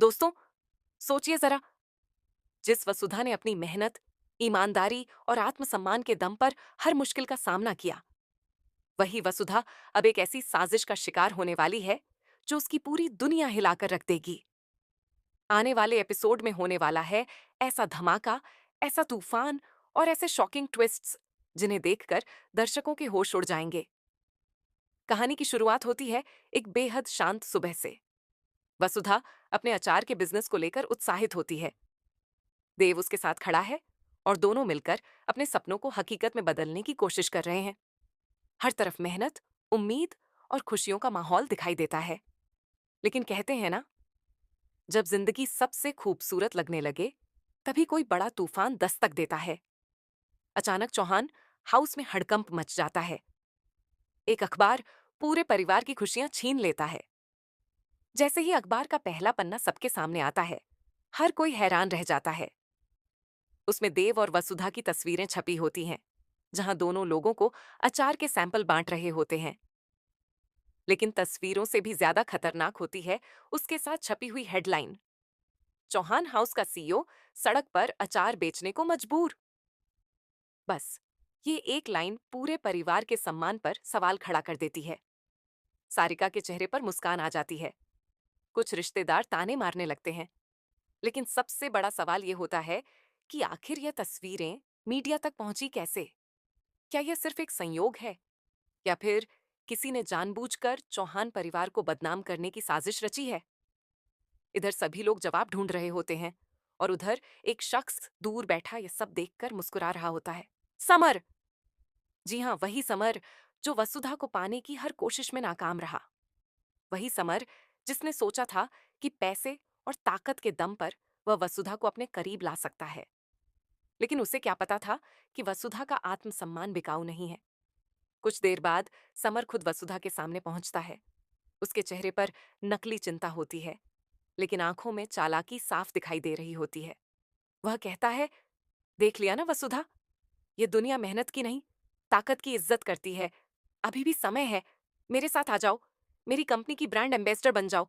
दोस्तों, सोचिए जरा, जिस वसुधा ने अपनी मेहनत, ईमानदारी और आत्मसम्मान के दम पर हर मुश्किल का सामना किया, वही वसुधा अब एक ऐसी साजिश का शिकार होने वाली है जो उसकी पूरी दुनिया हिलाकर रख देगी। आने वाले एपिसोड में होने वाला है ऐसा धमाका, ऐसा तूफान और ऐसे शॉकिंग ट्विस्ट्स जिन्हें देखकर दर्शकों के होश उड़ जाएंगे। कहानी की शुरुआत होती है एक बेहद शांत सुबह से। वसुधा अपने अचार के बिजनेस को लेकर उत्साहित होती है। देव उसके साथ खड़ा है और दोनों मिलकर अपने सपनों को हकीकत में बदलने की कोशिश कर रहे हैं। हर तरफ मेहनत, उम्मीद और खुशियों का माहौल दिखाई देता है। लेकिन कहते हैं ना, जब जिंदगी सबसे खूबसूरत लगने लगे, तभी कोई बड़ा तूफान दस्तक देता है। अचानक चौहान हाउस में हड़कंप मच जाता है। एक अखबार पूरे परिवार की खुशियां छीन लेता है। जैसे ही अखबार का पहला पन्ना सबके सामने आता है, हर कोई हैरान रह जाता है। उसमें देव और वसुधा की तस्वीरें छपी होती हैं, जहां दोनों लोगों को अचार के सैंपल बांट रहे होते हैं। लेकिन तस्वीरों से भी ज्यादा खतरनाक होती है उसके साथ छपी हुई हेडलाइन। चौहान हाउस का सीईओ सड़क पर अचार बेचने को मजबूर। बस, ये एक लाइन पूरे परिवार के सम्मान पर सवाल खड़ा कर देती है। सारिका के चेहरे पर मुस्कान आ जाती है। कुछ रिश्तेदार ताने मारने लगते हैं। लेकिन सबसे बड़ा सवाल ये होता है कि आखिर ये तस्वीरें मीडिया तक पहुंची कैसे? क्या यह सिर्फ एक संयोग है, या फिर किसी ने जानबूझकर चौहान परिवार को बदनाम करने की साजिश रची है? इधर सभी लोग जवाब ढूंढ रहे होते हैं और उधर एक शख्स दूर बैठा यह सब देखकर मुस्कुरा रहा होता है। समर! जी हाँ, वही समर जो वसुधा को पाने की हर कोशिश में नाकाम रहा। वही समर जिसने सोचा था कि पैसे और ताकत के दम पर वह वसुधा को अपने करीब ला सकता है। लेकिन उसे क्या पता था कि वसुधा का आत्मसम्मान बिकाऊ नहीं है। कुछ देर बाद समर खुद वसुधा के सामने पहुंचता है। उसके चेहरे पर नकली चिंता होती है, लेकिन आंखों में चालाकी साफ दिखाई दे रही होती है। वह कहता है, देख लिया ना वसुधा, ये दुनिया मेहनत की नहीं, ताकत की इज्जत करती है। अभी भी समय है, मेरे साथ आ जाओ, मेरी कंपनी की ब्रांड एम्बेसडर बन जाओ।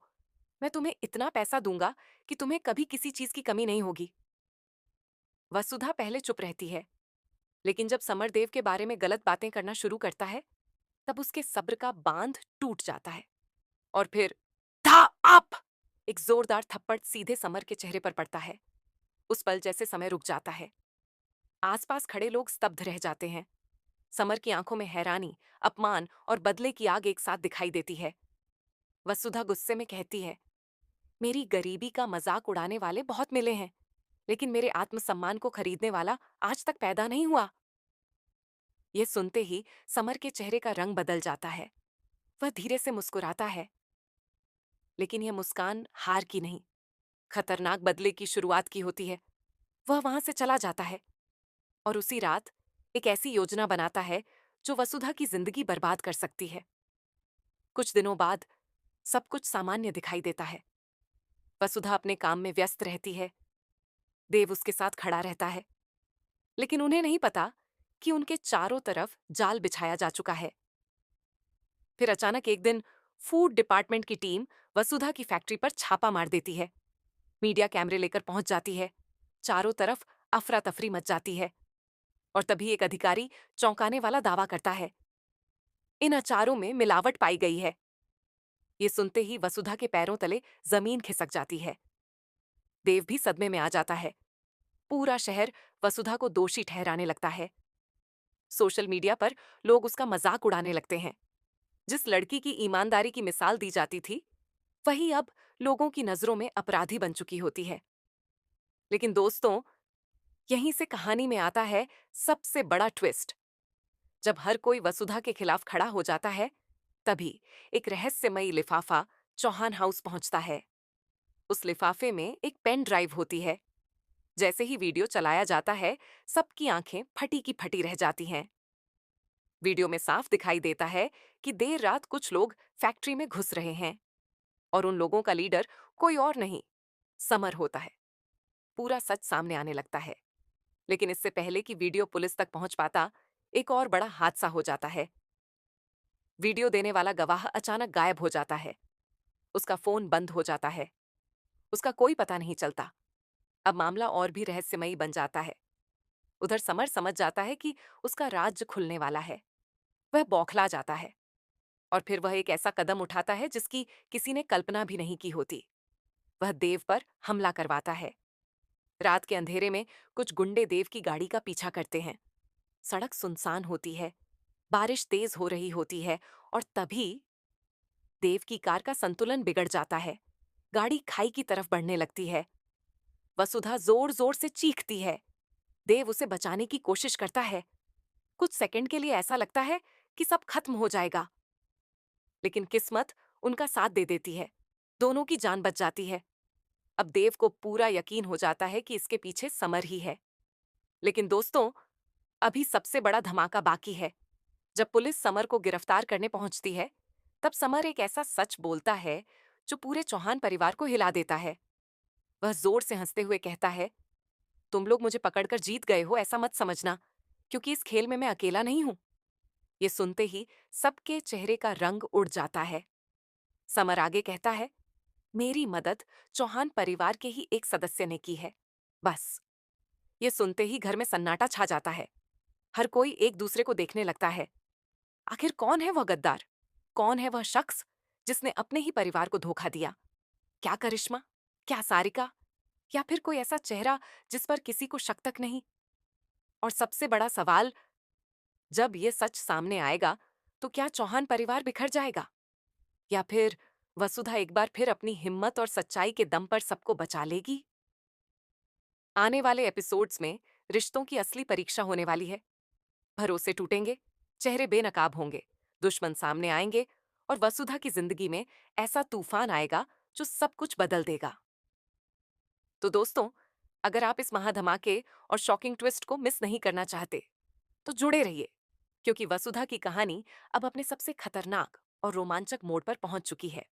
मैं तुम्हें इतना पैसा दूंगा कि तुम्हें कभी किसी चीज की कमी नहीं होगी। वसुधा पहले चुप रहती है, लेकिन जब समरदेव के बारे में गलत बातें करना शुरू करता है, तब उसके सब्र का बांध टूट जाता है। और फिर था आप एक जोरदार थप्पड़ सीधे समर के चेहरे पर पड़ता है। उस पल जैसे समय रुक जाता है। आसपास खड़े लोग स्तब्ध रह जाते हैं। समर की आंखों में हैरानी, अपमान और बदले की आग एक साथ दिखाई देती है। वसुधा गुस्से में कहती है, मेरी गरीबी का मजाक उड़ाने वाले बहुत मिले हैं, लेकिन मेरे आत्मसम्मान को खरीदने वाला आज तक पैदा नहीं हुआ। ये सुनते ही समर के चेहरे का रंग बदल जाता है। वह धीरे से मुस्कुराता है, लेकिन यह मुस्कान हार की नहीं, खतरनाक बदले की शुरुआत की होती है। वह वहां से चला जाता है और उसी रात एक ऐसी योजना बनाता है जो वसुधा की जिंदगी बर्बाद कर सकती है। कुछ दिनों बाद सब कुछ सामान्य दिखाई देता है। वसुधा अपने काम में व्यस्त रहती है। देव उसके साथ खड़ा रहता है, लेकिन उन्हें नहीं पता कि उनके चारों तरफ जाल बिछाया जा चुका है। फिर अचानक एक दिन फूड डिपार्टमेंट की टीम वसुधा की फैक्ट्री पर छापा मार देती है। मीडिया कैमरे लेकर पहुंच जाती है। चारों तरफ अफरा तफरी मच जाती है। और तभी एक अधिकारी चौंकाने वाला दावा करता है, इन अचारों में मिलावट पाई गई है। ये सुनते ही वसुधा के पैरों तले जमीन खिसक जाती है। देव भी सदमे में आ जाता है। पूरा शहर वसुधा को दोषी ठहराने लगता है। सोशल मीडिया पर लोग उसका मजाक उड़ाने लगते हैं। जिस लड़की की ईमानदारी की मिसाल दी जाती थी, वही अब लोगों की नजरों में अपराधी बन चुकी होती है। लेकिन दोस्तों, यहीं से कहानी में आता है सबसे बड़ा ट्विस्ट। जब हर कोई वसुधा के खिलाफ खड़ा हो जाता है, तभी एक रहस्यमयी लिफाफा चौहान हाउस पहुंचता है। उस लिफाफे में एक पेन ड्राइव होती है। जैसे ही वीडियो चलाया जाता है, सबकी आंखें फटी की फटी रह जाती हैं। वीडियो में साफ दिखाई देता है कि देर रात कुछ लोग फैक्ट्री में घुस रहे हैं और उन लोगों का लीडर कोई और नहीं, समर होता है। पूरा सच सामने आने लगता है। लेकिन इससे पहले कि वीडियो पुलिस तक पहुंच पाता, एक और बड़ा हादसा हो जाता है। वीडियो देने वाला गवाह अचानक गायब हो जाता है। उसका फोन बंद हो जाता है उसका कोई पता नहीं चलता। अब मामला और भी रहस्यमयी बन जाता है। उधर समर समझ जाता है कि उसका राज्य खुलने वाला है। वह बौखला जाता है और फिर वह एक ऐसा कदम उठाता है जिसकी किसी ने कल्पना भी नहीं की होती। वह देव पर हमला करवाता है। रात के अंधेरे में कुछ गुंडे देव की गाड़ी का पीछा करते हैं। सड़क सुनसान होती है, बारिश तेज हो रही होती है और तभी देव की कार का संतुलन बिगड़ जाता है। गाड़ी खाई की तरफ बढ़ने लगती है। वसुधा जोर जोर से चीखती है। देव उसे बचाने की कोशिश करता है। कुछ सेकंड के लिए ऐसा लगता है कि सब खत्म हो जाएगा, लेकिन किस्मत उनका साथ दे देती है। दोनों की जान बच जाती है। अब देव को पूरा यकीन हो जाता है कि इसके पीछे समर ही है। लेकिन दोस्तों, अभी सबसे बड़ा धमाका बाकी है। जब पुलिस समर को गिरफ्तार करने पहुंचती है, तब समर एक ऐसा सच बोलता है जो पूरे चौहान परिवार को हिला देता है। वह जोर से हंसते हुए कहता है, तुम लोग मुझे पकड़कर जीत गए हो ऐसा मत समझना, क्योंकि इस खेल में मैं अकेला नहीं हूं। ये सुनते ही सबके चेहरे का रंग उड़ जाता है। समर आगे कहता है, मेरी मदद चौहान परिवार के ही एक सदस्य ने की है। बस। ये सुनते ही घर में सन्नाटा छा जाता है। हर कोई एक दूसरे को देखने लगता है। आखिर कौन है वह गद्दार? कौन है वह शख्स जिसने अपने ही परिवार को धोखा दिया? क्या करिश्मा? क्या सारिका? या फिर कोई ऐसा चेहरा जिस पर किसी को शक तक नहीं? और सबसे बड़ा सवाल, जब ये सच सामने आएगा, तो क्या चौहान परिवार बिखर जाएगा? या फिर वसुधा एक बार फिर अपनी हिम्मत और सच्चाई के दम पर सबको बचा लेगी? आने वाले एपिसोड्स में रिश्तों की असली परीक्षा होने वाली है। भरोसे टूटेंगे, चेहरे बेनकाब होंगे, दुश्मन सामने आएंगे और वसुधा की जिंदगी में ऐसा तूफान आएगा जो सब कुछ बदल देगा। तो दोस्तों, अगर आप इस महाधमाके और शॉकिंग ट्विस्ट को मिस नहीं करना चाहते, तो जुड़े रहिए, क्योंकि वसुधा की कहानी अब अपने सबसे खतरनाक और रोमांचक मोड़ पर पहुंच चुकी है।